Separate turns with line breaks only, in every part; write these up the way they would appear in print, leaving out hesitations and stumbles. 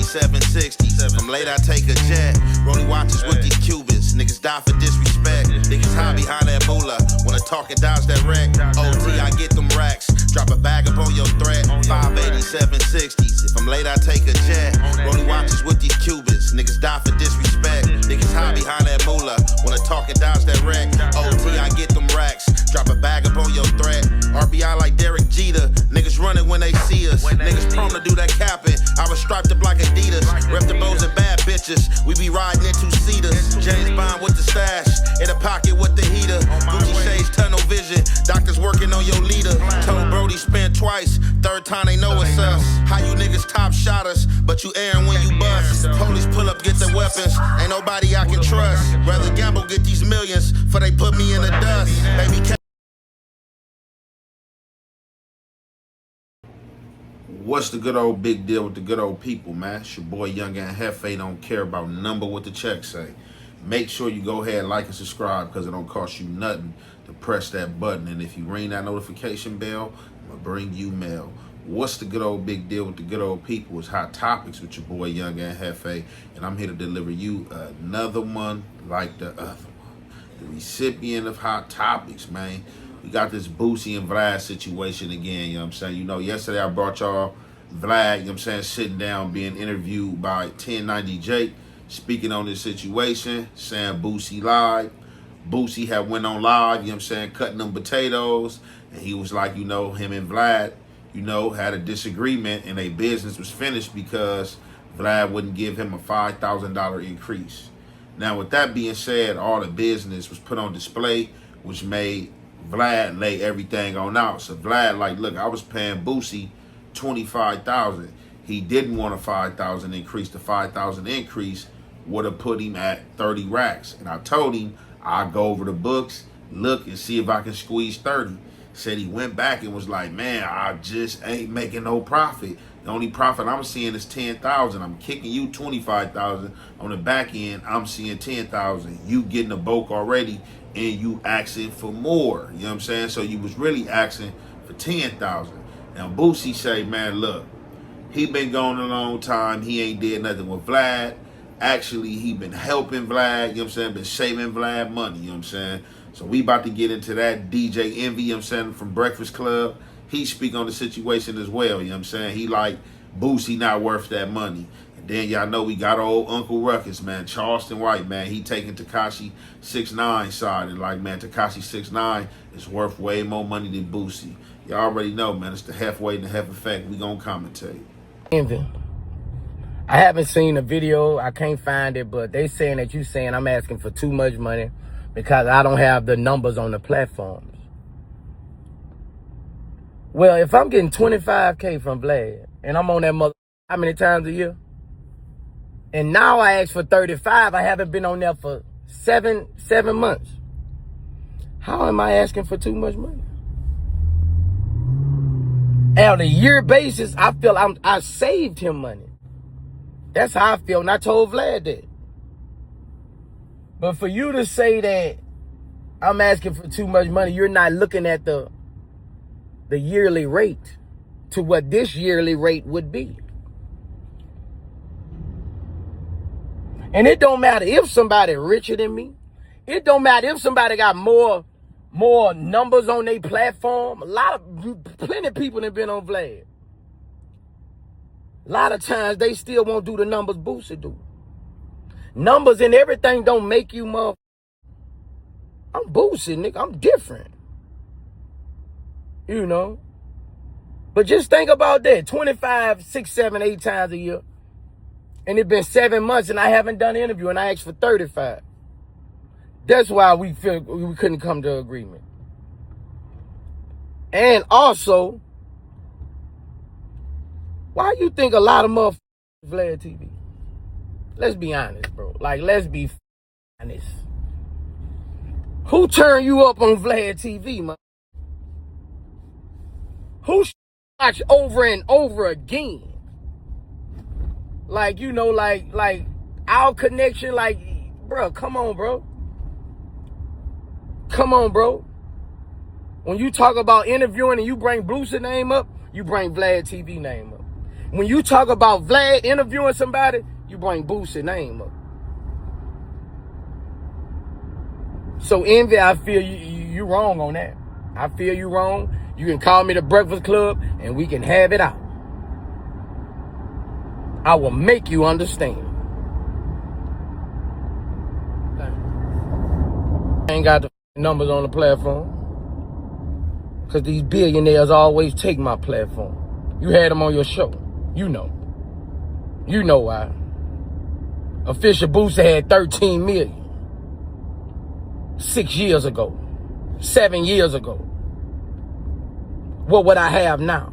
58760s. From late I take a jet. Rolling watches with these Cubans. Niggas die for disrespect. Niggas hide behind that moolah. Wanna talk and dodge that wreck. OT, I get them racks. Drop a bag up on your threat. 58760s. If I'm late, I take a jet. Rolling watches with these Cubans. Niggas die for disrespect. Niggas hide behind that moolah. Wanna talk and dodge that wreck. OT, I get them racks. Drop a bag up on your threat. RBI like Derek Jeter. Niggas running when they see us. Niggas prone to do that capping. I was striped up like Adidas. Rep the bows and bad bitches. We be riding in two-seaters. James Bond with the stash. In the pocket with the heater. Gucci shades, tunnel vision. Doctors working on your leader. Told Brody spent twice. Third time they know it's us. How you niggas top shot us, but you airing when you bust. Police pull up, get their weapons. Ain't nobody I can trust. Rather gamble, get these millions, for they put me in the dust. Baby,
what's the good old big deal with the good old people, man? It's your boy Young and Hefe. Don't care about number what the check say. Make sure you go ahead, like and subscribe, because it don't cost you nothing to press that button. And if you ring that notification bell, I'm going to bring you mail. What's the good old big deal with the good old people? It's Hot Topics with your boy Young and Hefe. And I'm here to deliver you another one like the other one. The recipient of Hot Topics, man. We got this Boosie and Vlad situation again, you know what I'm saying? You know, yesterday I brought y'all Vlad, you know what I'm saying, sitting down, being interviewed by 1090 Jake, speaking on this situation, saying Boosie lied. Boosie had went on live, you know what I'm saying, cutting them potatoes, and he was like, you know, him and Vlad, you know, had a disagreement, and their business was finished because Vlad wouldn't give him a $5,000 increase. Now, with that being said, all the business was put on display, which made Vlad lay everything on out. So Vlad like, look, I was paying Boosie $25,000. He didn't want a $5,000 increase. The $5,000 increase would have put him at 30 racks. And I told him I'll go over the books, look and see if I can squeeze 30. Said he went back and was like, man, I just ain't making no profit. The only profit I'm seeing is 10,000. I'm kicking you 25,000. On the back end, I'm seeing 10,000. You getting the bulk already, and you asking for more. You know what I'm saying? So you was really asking for 10,000. Now Boosie say, man, look, he been gone a long time. He ain't did nothing with Vlad. Actually, he been helping Vlad. You know what I'm saying? Been saving Vlad money. You know what I'm saying? So we about to get into that. DJ Envy, you know what I'm saying, from Breakfast Club, he speak on the situation as well. You know what I'm saying? He like, Boosie not worth that money. And then y'all know we got old Uncle Ruckus, man. Charleston White, man. He taking Tekashi69 side. And like, man, Tekashi69 is worth way more money than Boosie. Y'all already know, man. It's the halfway and the half effect. We gonna commentate.
Envy. I haven't seen the video. I can't find it, but they saying that you saying I'm asking for too much money because I don't have the numbers on the platforms. Well, if I'm getting 25K from Vlad and I'm on that mother how many times a year? And now I ask for 35. I haven't been on there for seven months. How am I asking for too much money? On a year basis, I feel I saved him money. That's how I feel, and I told Vlad that. But for you to say that I'm asking for too much money, you're not looking at the yearly rate to what this yearly rate would be. And it don't matter if somebody richer than me. It don't matter if somebody got more numbers on their platform. Plenty of people that been on Vlad. A lot of times they still won't do the numbers Boosie do. Numbers and everything don't make you mother. I'm Boosie, nigga. I'm different. You know. But just think about that. 25, 6, 7, 8 times a year. And it's been 7 months and I haven't done an interview and I asked for 35. That's why we feel we couldn't come to agreement. And also, why you think a lot of motherfuckers Vlad TV? Let's be honest, bro. Like, let's be honest. Who turned you up on Vlad TV, man? Who watch over and over again? Like, you know, like our connection, like, bro, come on, bro. Come on, bro. When you talk about interviewing and you bring Boosie name up, you bring Vlad TV name up. When you talk about Vlad interviewing somebody, you bring Boosie's name up. So Envy, I feel you wrong on that. I feel you wrong. You can call me the Breakfast Club and we can have it out. I will make you understand. I ain't got the numbers on the platform. Because these billionaires always take my platform. You had them on your show. You know. You know why. Official Boosie had 13 million. 6 years ago. 7 years ago. What would I have now?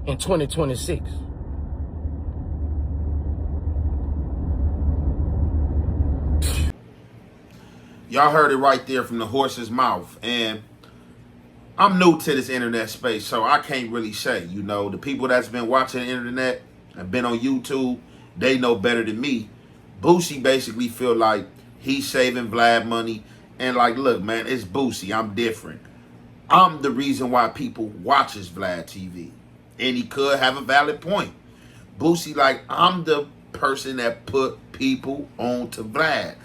In 2026?
Y'all heard it right there from the horse's mouth. And I'm new to this internet space, so I can't really say. You know, the people that's been watching the internet and been on YouTube, they know better than me. Boosie basically feel like he's saving Vlad money. And like, look, man, it's Boosie. I'm different. I'm the reason why people watches Vlad TV. And he could have a valid point. Boosie like, I'm the person that put people on to Vlad.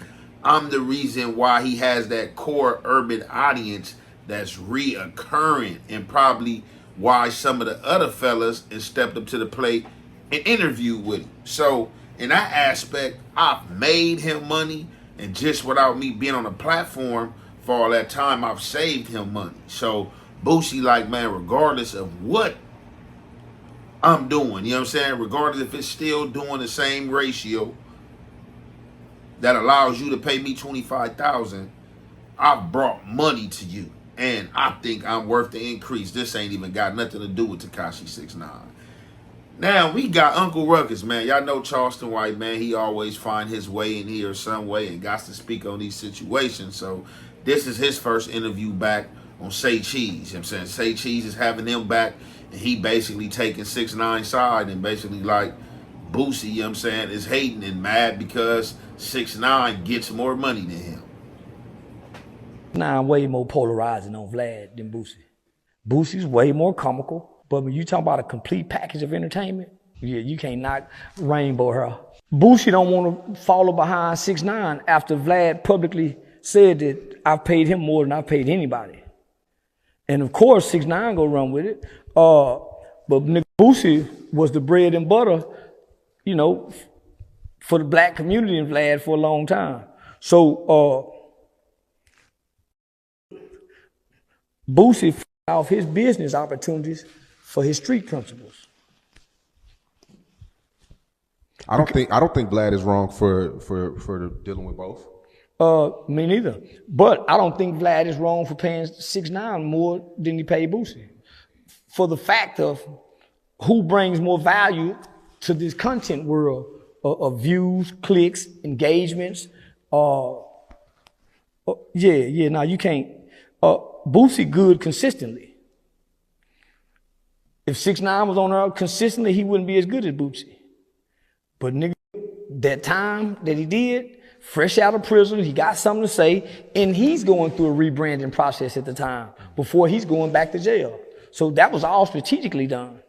I'm the reason why he has that core urban audience that's reoccurring, and probably why some of the other fellas has stepped up to the plate and interviewed with him. So in that aspect, I've made him money, and just without me being on a platform for all that time, I've saved him money. So Boosie like, man, regardless of what I'm doing, you know what I'm saying? Regardless if it's still doing the same ratio that allows you to pay me $25,000, I've brought money to you. And I think I'm worth the increase. This ain't even got nothing to do with Tekashi69. Now, we got Uncle Ruckus, man. Y'all know Charleston White, man. He always find his way in here some way and got to speak on these situations. So this is his first interview back on Say Cheese. You know what I'm saying? Say Cheese is having him back, and he basically taking 6ix9ine side and basically like Boosie, you know what I'm saying, is hating and mad because 6ix9ine gets more money than him.
Now I'm way more polarizing on Vlad than Boosie. Boosie's way more comical, but when you talk about a complete package of entertainment, yeah, you can't knock Rainbow her. Boosie don't want to follow behind 6ix9ine after Vlad publicly said that I've paid him more than I've paid anybody. And of course 6ix9ine go run with it. But nigga Boosie was the bread and butter, you know, for the black community in Vlad for a long time. So Boosie off his business opportunities for his street principles.
I don't think Vlad is wrong for dealing with both.
Me neither. But I don't think Vlad is wrong for paying 6ix9ine more than he paid Boosie. For the fact of who brings more value to this content world of views, clicks, engagements. Now you can't. Boosie good consistently. If 6ix9ine was on there consistently, he wouldn't be as good as Boosie. But nigga, that time that he did, fresh out of prison, he got something to say, and he's going through a rebranding process at the time before he's going back to jail. So that was all strategically done.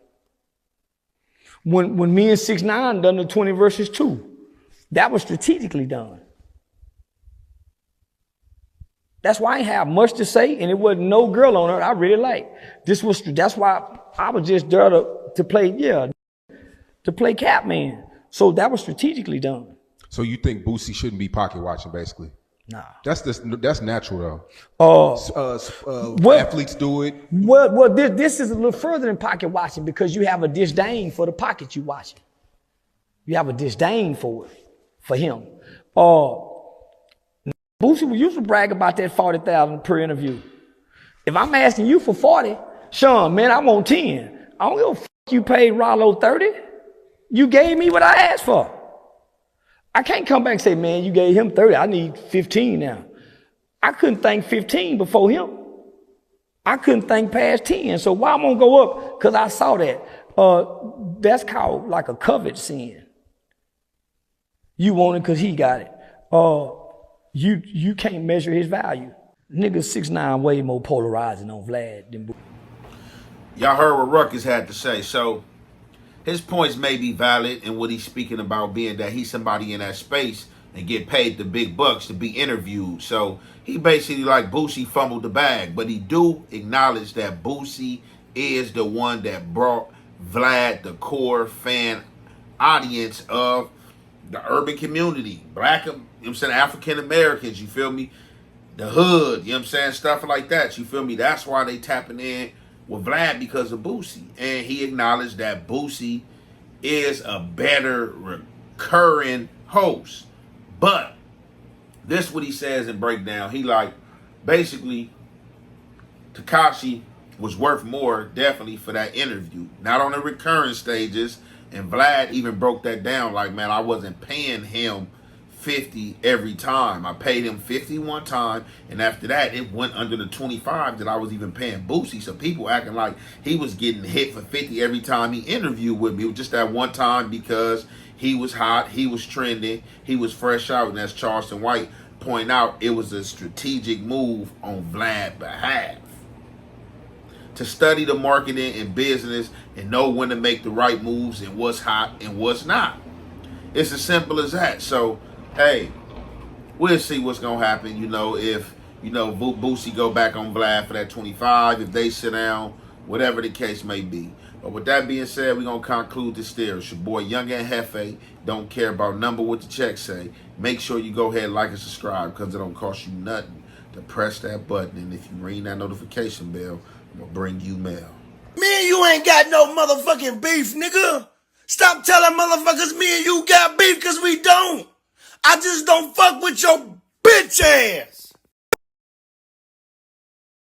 When me and 6ix9ine done the 20 versus 2, that was strategically done. That's why I ain't have much to say, and it wasn't no girl on it I really like. That's why I was just there to play Catman. So that was strategically done.
So you think Boosie shouldn't be pocket watching, basically?
Nah.
That's natural though. Athletes do it.
Well, this is a little further than pocket watching because you have a disdain for the pocket you watching. You have a disdain for it, for him. Boosie used to brag about that 40,000 per interview. If I'm asking you for 40, Sean, man, I want 10. I don't give a fuck you paid Rollo 30. You gave me what I asked for. I can't come back and say, man, you gave him 30. I need 15 now. I couldn't think 15 before him. I couldn't think past 10. So why I'm going to go up? Because I saw that. That's called like a covet sin. You want it because he got it. You can't measure his value. Nigga 6ix9ine way more polarizing on Vlad than Boosie.
Y'all heard what Ruckus had to say. So his points may be valid in what he's speaking about, being that he's somebody in that space and get paid the big bucks to be interviewed. So he basically like Boosie fumbled the bag, but he do acknowledge that Boosie is the one that brought Vlad the core fan audience of the urban community, black, you know what I'm saying, African Americans, you feel me? The hood, you know what I'm saying? Stuff like that, you feel me? That's why they tapping in with Vlad, because of Boosie. And he acknowledged that Boosie is a better recurring host. But this what he says in breakdown. He like, basically, Tekashi was worth more, definitely, for that interview. Not on the recurring stages. And Vlad even broke that down. Like, man, I wasn't paying him 50 every time. I paid him 50 one time, and after that, it went under the 25 that I was even paying Boosie. So people acting like he was getting hit for 50 every time he interviewed with me. It was just that one time because he was hot, he was trending, he was fresh out, and as Charleston White pointed out, it was a strategic move on Vlad's behalf to study the marketing and business and know when to make the right moves and what's hot and what's not. It's as simple as that. So, hey, we'll see what's going to happen, if, Boosie go back on Vlad for that 25, if they sit down, whatever the case may be. But with that being said, we're going to conclude this there. It's your boy, Young and Hefe. Don't care about number what the check say. Make sure you go ahead, like, and subscribe, because it don't cost you nothing to press that button. And if you ring that notification bell, I'm going to bring you mail.
Me and you ain't got no motherfucking beef, nigga. Stop telling motherfuckers me and you got beef, because we don't. I just don't fuck with your bitch ass.